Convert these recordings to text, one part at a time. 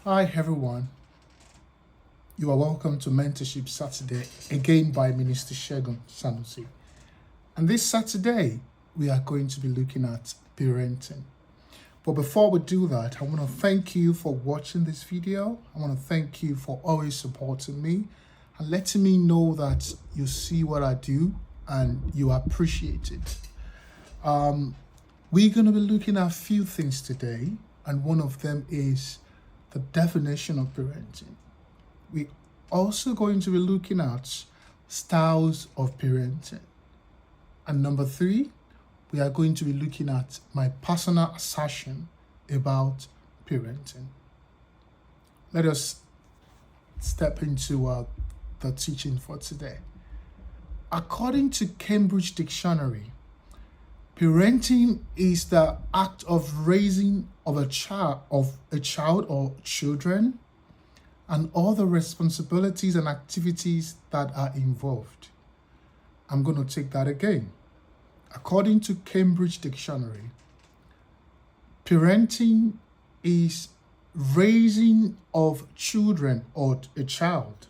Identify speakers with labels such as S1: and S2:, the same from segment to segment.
S1: Hi everyone, you are welcome to Mentorship Saturday again by Minister Segun Sanusi. And this Saturday, we are going to be looking at parenting. But before we do that, I want to thank you for watching this video. I want to thank you for always supporting me and letting me know that you see what I do and you appreciate it. We're going to be looking at a few things today, and one of them is the definition of parenting. We're also going to be looking at styles of parenting. And number 3, we are going to be looking at my personal assertion about parenting. Let us step into the teaching for today. According to Cambridge Dictionary, parenting is the act of raising of a child or children and all the responsibilities and activities that are involved. I'm going to take that again. According to Cambridge Dictionary, parenting is raising of children or a child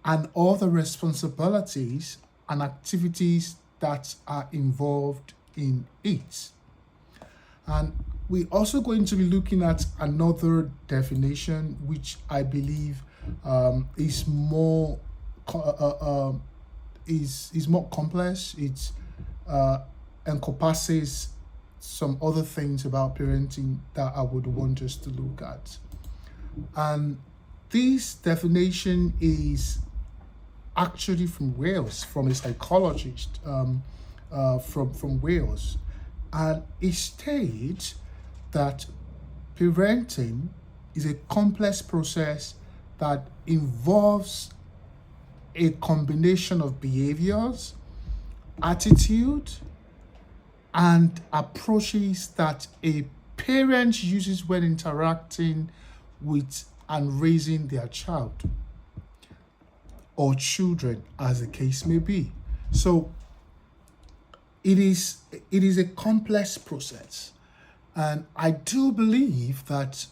S1: and all the responsibilities and activities that are involved in it. And we're also going to be looking at another definition, which I believe is more more complex. It encompasses some other things about parenting that I would want us to look at. And this definition is actually from Wales, from a psychologist from Wales, and it states that parenting is a complex process that involves a combination of behaviors, attitude, and approaches that a parent uses when interacting with and raising their child or children, as the case may be. So it is a complex process, and I do believe that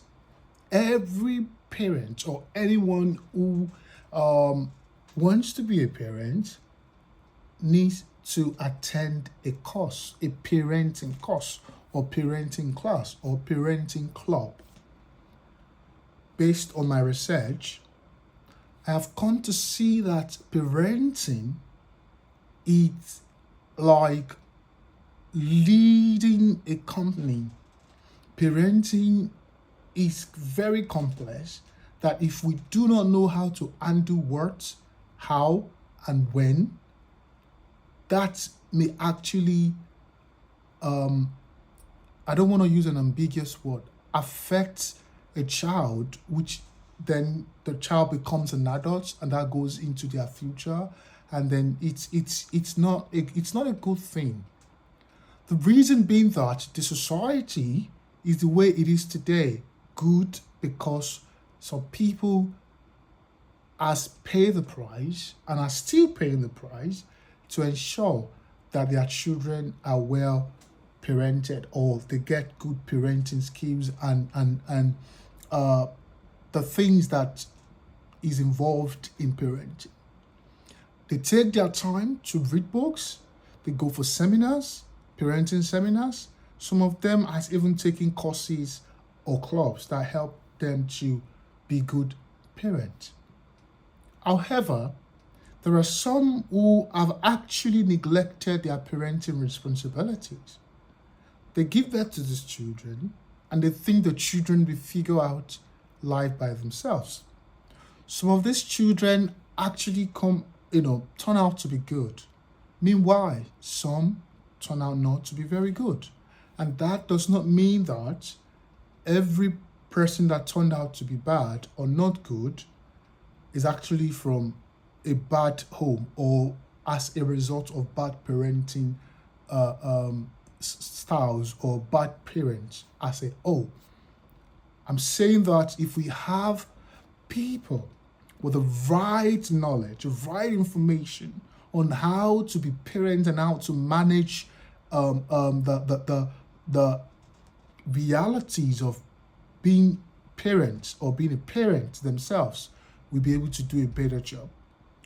S1: every parent or anyone who wants to be a parent needs to attend a course, a parenting course or parenting class or parenting club. Based on my research, I have come to see that parenting is like leading a company. Parenting is very complex, that if we do not know how to undo what, how, and when, that may actually, I don't want to use an ambiguous word, affect a child, which then the child becomes an adult and that goes into their future, and then it's not a good thing. The reason being that the society is the way it is today, good because some people has paid the price and are still paying the price to ensure that their children are well parented, or they get good parenting skills and the things that is involved in parenting. They take their time to read books, they go for seminars, parenting seminars. Some of them has even taken courses or clubs that help them to be good parents. However, there are some who have actually neglected their parenting responsibilities. They give birth to these children and they think the children will figure out life by themselves. Some of these children actually turn out to be good. Meanwhile, some turn out not to be very good. And that does not mean that every person that turned out to be bad or not good is actually from a bad home or as a result of bad parenting styles or bad parents as a whole. I'm saying that if we have people with the right knowledge, the right information on how to be parents and how to manage the realities of being parents or being a parent themselves will be able to do a better job.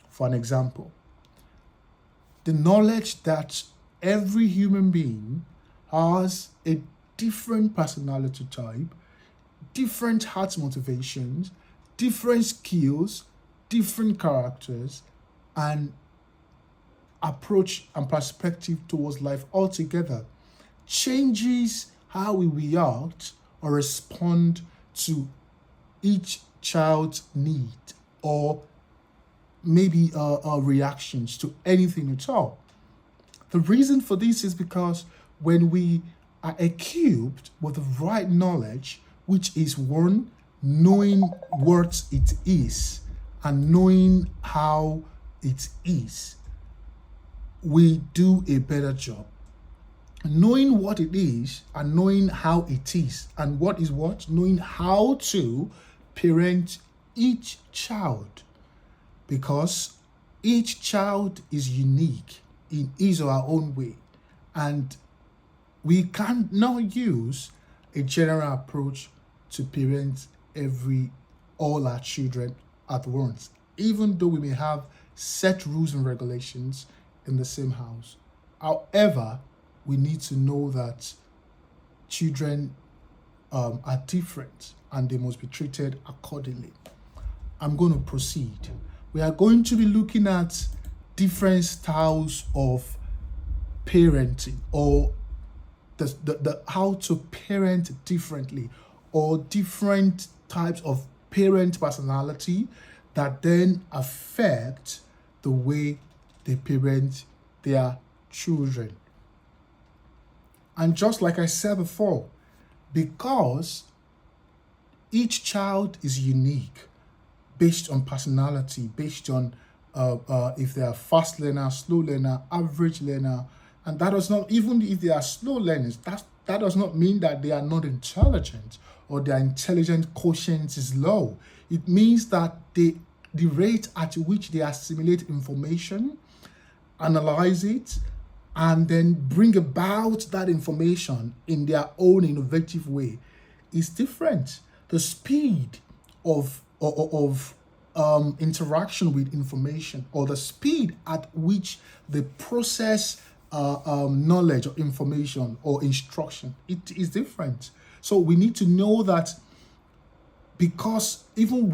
S1: For an example, the knowledge that every human being has a different personality type, different heart motivations, different skills, different characters, and approach and perspective towards life altogether changes how we react or respond to each child's need, or maybe reactions to anything at all. The reason for this is because when we are equipped with the right knowledge, which is one, knowing what it is and knowing how it is, we do a better job. Knowing what it is and knowing how it is, and what is what? Knowing how to parent each child, because each child is unique in his or her own way, and we can't now use a general approach to parent all our children at once, even though we may have set rules and regulations in the same house. However, we need to know that children are different and they must be treated accordingly. I'm going to proceed. We are going to be looking at different styles of parenting, or the how to parent differently, or different types of parent personality that then affect the way they parent their children. And just like I said before, because each child is unique based on personality, based on if they are fast learner, slow learner, average learner, and that does not, even if they are slow learners, that does not mean that they are not intelligent or their intelligent quotient is low. It means that the rate at which they assimilate information, analyze it, and then bring about that information in their own innovative way is different. The speed of interaction with information, or the speed at which they process knowledge or information or instruction, it is different. So we need to know that, because even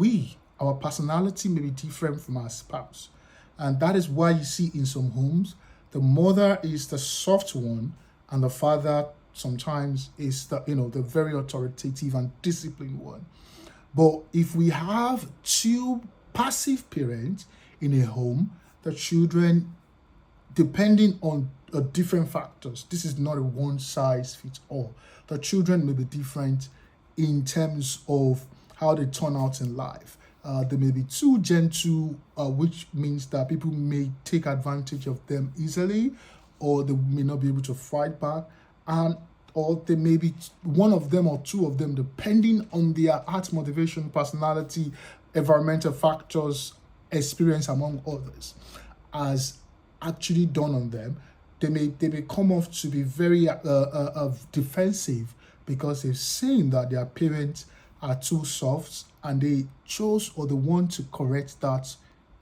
S1: our personality may be different from our spouse. And that is why you see in some homes, the mother is the soft one and the father sometimes is the very authoritative and disciplined one. But if we have two passive parents in a home, the children, depending on different factors, this is not a one size fits all. The children may be different in terms of how they turn out in life. They may be too gentle, which means that people may take advantage of them easily, or they may not be able to fight back, or they may be one of them or two of them, depending on their heart motivation, personality, environmental factors, experience among others, as actually done on them. They may come off to be very defensive, because they've seen that their parents are too soft, and they chose or they want to correct that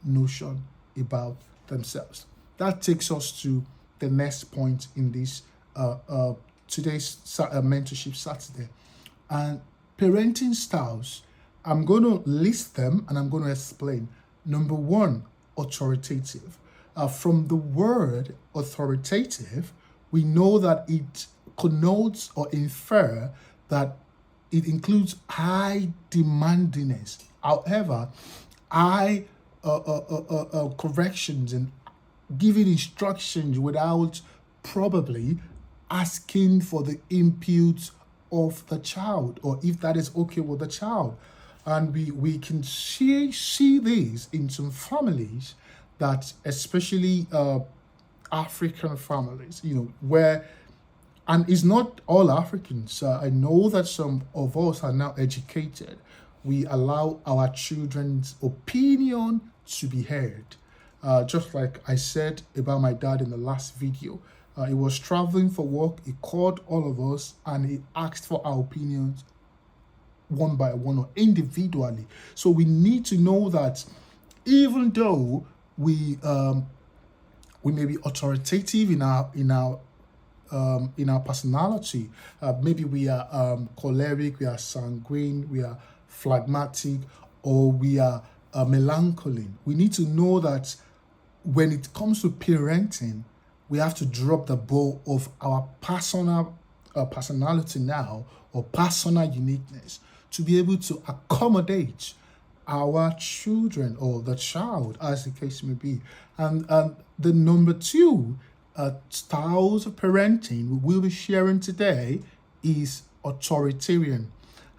S1: notion about themselves. That takes us to the next point in this today's mentorship Saturday. And parenting styles, I'm going to list them and I'm going to explain. Number one, authoritative. From the word authoritative, we know that it connotes or infer that it includes high demandingness. However, high corrections and giving instructions without probably asking for the input of the child, or if that is okay with the child. And we can see this in some families, that especially African families, where, and it's not all Africans. I know that some of us are now educated. We allow our children's opinion to be heard. Just like I said about my dad in the last video. He was traveling for work. He called all of us and he asked for our opinions one by one or individually. So we need to know that even though we may be authoritative in our personality. Maybe we are choleric, we are sanguine, we are phlegmatic, or we are melancholy. We need to know that when it comes to parenting, we have to drop the ball of our personal personality now, or personal uniqueness, to be able to accommodate our children or the child, as the case may be. And the number two styles of parenting we will be sharing today is authoritarian.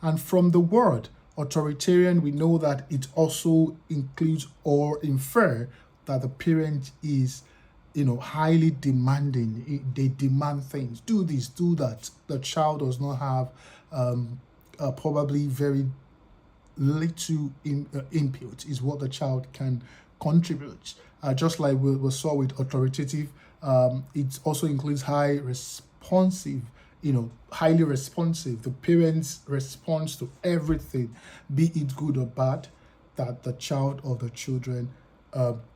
S1: And from the word authoritarian, we know that it also includes or infer that the parent is, highly demanding. They demand things. Do this, do that. The child does not have probably very little input is what the child can contribute. Just like we saw with authoritative, it also includes highly responsive. Highly responsive. The parents' response to everything, be it good or bad, that the child or the children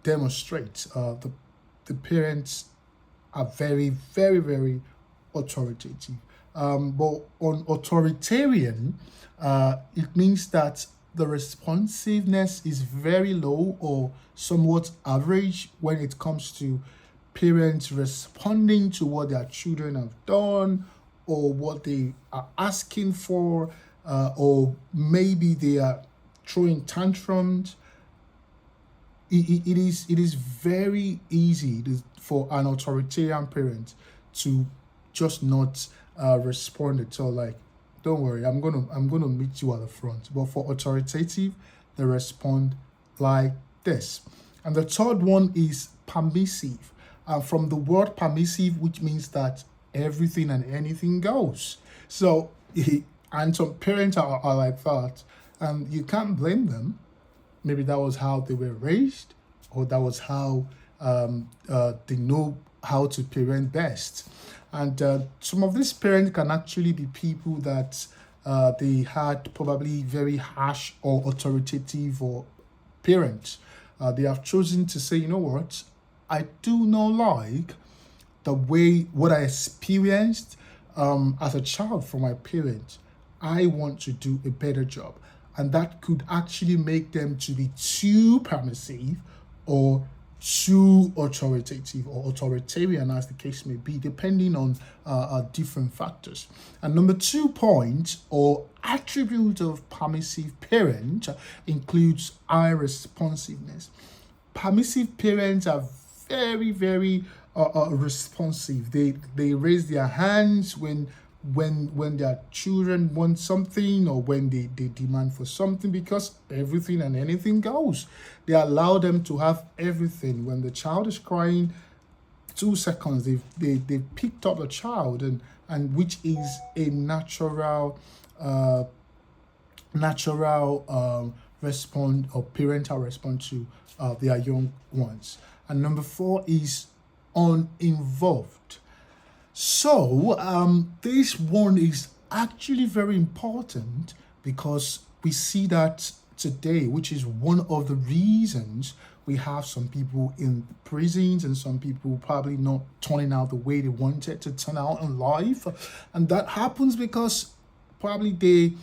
S1: demonstrates. The parents are very, very, very authoritative. But on authoritarian, it means that the responsiveness is very low or somewhat average when it comes to parents responding to what their children have done or what they are asking for, or maybe they are throwing tantrums. It is very easy for an authoritarian parent to just not respond at all. Like, don't worry, I'm gonna meet you at the front. But for authoritative, they respond like this. And the third one is permissive. From the word permissive, which means that everything and anything goes. So, and some parents are like that, and you can't blame them. Maybe that was how they were raised, or that was how they know how to parent best. And some of these parents can actually be people that they had probably very harsh or authoritative or parents. They have chosen to say, you know what, I do not like the way what I experienced as a child from my parents. I want to do a better job. And that could actually make them to be too permissive or too authoritative or authoritarian, as the case may be, depending on different factors. And number 2 point or attribute of permissive parent includes high responsiveness. Permissive parents are very, very responsive. They raise their hands when their children want something or when they demand for something, because everything and anything goes. They allow them to have everything. When the child is crying, 2 seconds they picked up the child, and which is a natural response or parental response to their young ones. And number 4 is uninvolved. So this one is actually very important because we see that today, which is one of the reasons we have some people in prisons and some people probably not turning out the way they wanted to turn out in life. And that happens because probably they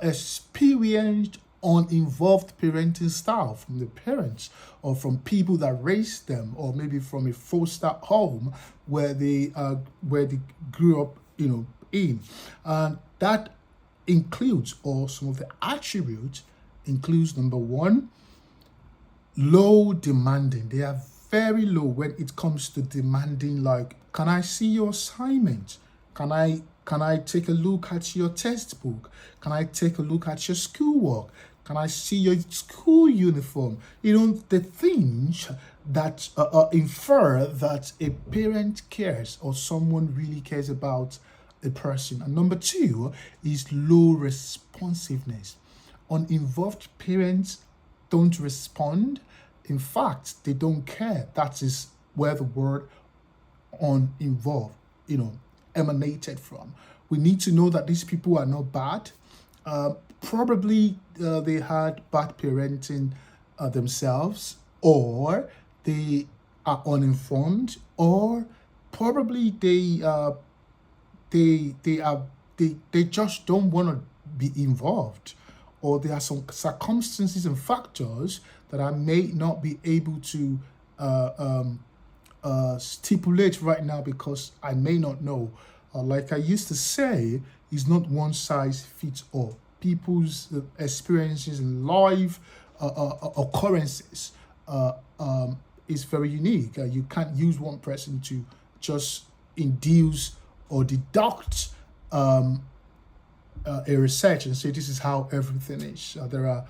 S1: experienced uninvolved parenting style from the parents or from people that raised them, or maybe from a foster home where they grew up in. And that includes, or some of the attributes includes, number 1, low demanding. They are very low when it comes to demanding, like, can I see your assignment? Can I take a look at your textbook? Can I take a look at your schoolwork? Can I see your school uniform? The things that infer that a parent cares or someone really cares about a person. And number 2 is low responsiveness. Uninvolved parents don't respond. In fact, they don't care. That is where the word uninvolved, emanated from. We need to know that these people are not bad. Probably they had bad parenting themselves, or they are uninformed, or probably they just don't want to be involved, or there are some circumstances and factors that I may not be able to stipulate right now because I may not know. Like I used to say, it's not one size fits all. People's experiences in life, occurrences, is very unique. You can't use one person to just induce or deduct a research and say this is how everything is. There are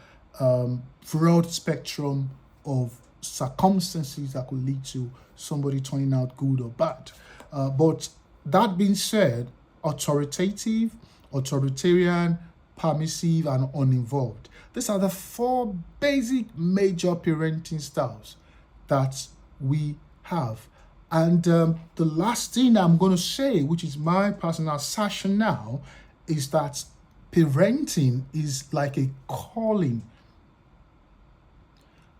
S1: broad spectrum of circumstances that could lead to somebody turning out good or bad. But that being said, authoritative, authoritarian, permissive, and uninvolved. These are the four basic major parenting styles that we have. And the last thing I'm going to say, which is my personal assertion now, is that parenting is like a calling.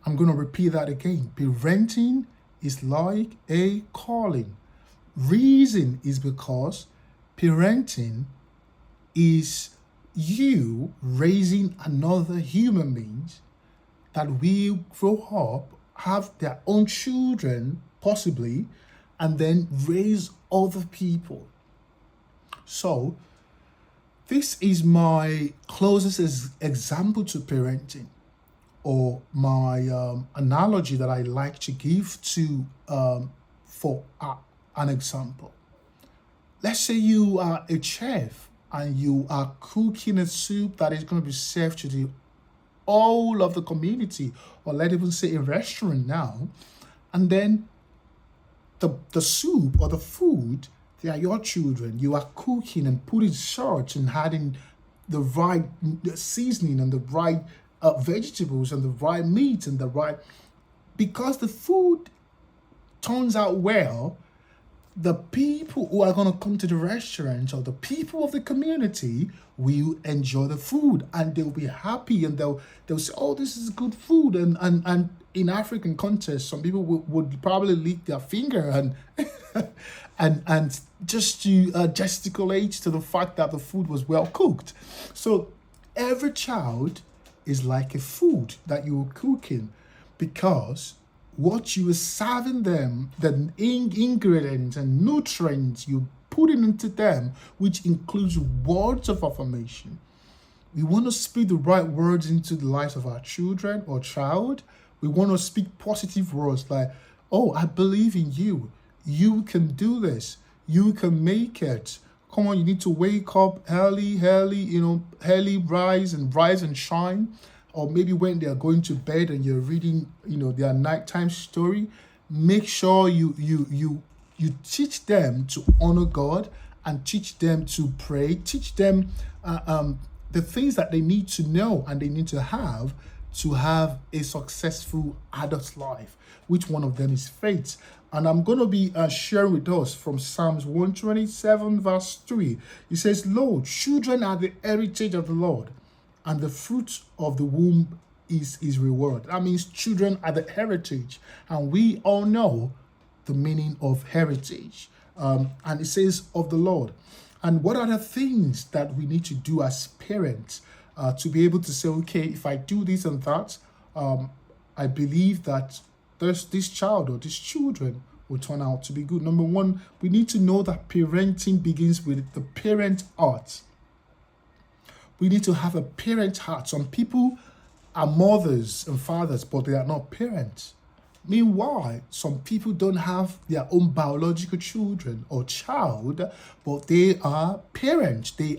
S1: I'm going to repeat that again. Parenting is like a calling. Reason is because parenting is you raising another human beings that will grow up, have their own children, possibly, and then raise other people. So, this is my closest example to parenting, or my analogy that I like to give to for an example. Let's say you are a chef and you are cooking a soup that is going to be served to the all of the community, or let even say a restaurant now, and then the soup or the food, they are your children. You are cooking and putting salt and adding the right seasoning and the right vegetables and the right meat and the right, because the food turns out well, the people who are going to come to the restaurant or the people of the community will enjoy the food and they'll be happy, and they'll say, oh, this is good food. And in African context, some people would probably lick their finger and and just to gesticulate to the fact that the food was well cooked. So every child is like a food that you are cooking, because what you are serving them, the ingredients and nutrients you putting into them, which includes words of affirmation. We want to speak the right words into the lives of our children or child. We want to speak positive words like, oh, I believe in you. You can do this. You can make it. Come on, you need to wake up early, rise and shine. Or maybe when they are going to bed and you're reading, their nighttime story, make sure you teach them to honor God and teach them to pray. Teach them the things that they need to know and they need to have a successful adult life. Which one of them is faith? And I'm going to be sharing with us from Psalms 127 verse 3. It says, Lord, children are the heritage of the Lord, and the fruit of the womb is his reward. That means children are the heritage. And we all know the meaning of heritage. And it says of the Lord. And what are the things that we need to do as parents to be able to say, okay, if I do this and that, I believe that this child or these children will turn out to be good. Number one, we need to know that parenting begins with the parent heart. We need to have a parent heart. Some people are mothers and fathers, but they are not parents. Meanwhile, some people don't have their own biological children or child, but they are parents. They